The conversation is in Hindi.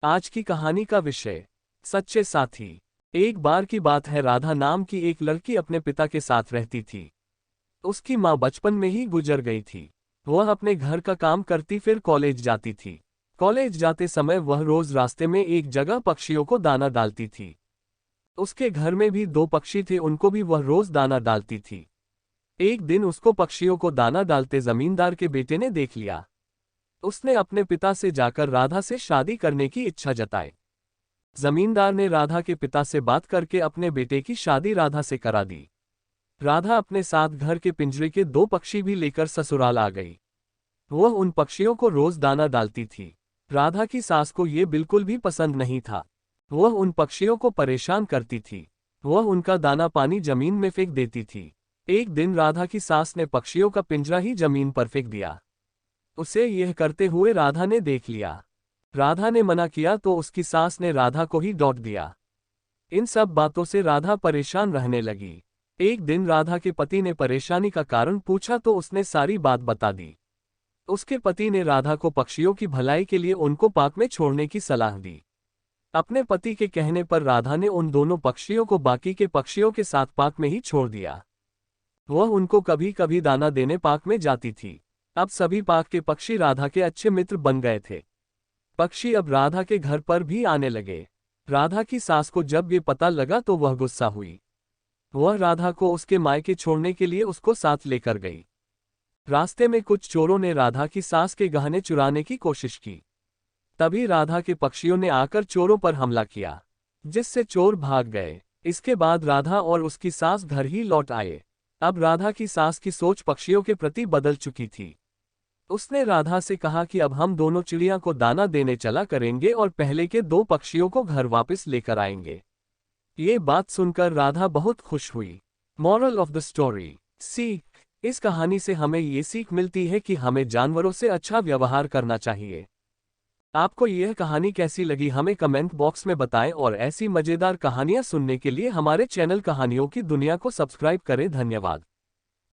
आज की कहानी का विषय सच्चे साथी। एक बार की बात है, राधा नाम की एक लड़की अपने पिता के साथ रहती थी। उसकी माँ बचपन में ही गुजर गई थी। वह अपने घर का काम करती फिर कॉलेज जाती थी। कॉलेज जाते समय वह रोज रास्ते में एक जगह पक्षियों को दाना डालती थी। उसके घर में भी दो पक्षी थे, उनको भी वह रोज दाना डालती थी। एक दिन उसको पक्षियों को दाना डालते जमींदार के बेटे ने देख लिया। उसने अपने पिता से जाकर राधा से शादी करने की इच्छा जताई। जमींदार ने राधा के पिता से बात करके अपने बेटे की शादी राधा से करा दी। राधा अपने साथ घर के पिंजरे के दो पक्षी भी लेकर ससुराल आ गई। वह उन पक्षियों को रोज दाना डालती थी। राधा की सास को ये बिल्कुल भी पसंद नहीं था। वह उन पक्षियों को परेशान करती थी। वह उनका दाना पानी जमीन में फेंक देती थी। एक दिन राधा की सास ने पक्षियों का पिंजरा ही जमीन पर फेंक दिया। उसे यह करते हुए राधा ने देख लिया। राधा ने मना किया तो उसकी सास ने राधा को ही डांट दिया। इन सब बातों से राधा परेशान रहने लगी। एक दिन राधा के पति ने परेशानी का कारण पूछा तो उसने सारी बात बता दी। उसके पति ने राधा को पक्षियों की भलाई के लिए उनको पार्क में छोड़ने की सलाह दी। अपने पति के कहने पर राधा ने उन दोनों पक्षियों को बाकी के पक्षियों के साथ पार्क में ही छोड़ दिया। वह उनको कभी कभी दाना देने पार्क में जाती थी। अब सभी पार्क के पक्षी राधा के अच्छे मित्र बन गए थे। पक्षी अब राधा के घर पर भी आने लगे। राधा की सास को जब ये पता लगा तो वह गुस्सा हुई। वह राधा को उसके मायके छोड़ने के लिए उसको साथ लेकर गई। रास्ते में कुछ चोरों ने राधा की सास के गहने चुराने की कोशिश की। तभी राधा के पक्षियों ने आकर चोरों पर हमला किया, जिससे चोर भाग गए। इसके बाद राधा और उसकी सास घर ही लौट आए। अब राधा की सास की सोच पक्षियों के प्रति बदल चुकी थी। उसने राधा से कहा कि अब हम दोनों चिड़िया को दाना देने चला करेंगे और पहले के दो पक्षियों को घर वापस लेकर आएंगे। ये बात सुनकर राधा बहुत खुश हुई। मॉरल ऑफ द स्टोरी, सीख। इस कहानी से हमें ये सीख मिलती है कि हमें जानवरों से अच्छा व्यवहार करना चाहिए। आपको यह कहानी कैसी लगी हमें कमेंट बॉक्स में बताएं और ऐसी मजेदार कहानियां सुनने के लिए हमारे चैनल कहानियों की दुनिया को सब्सक्राइब करें। धन्यवाद।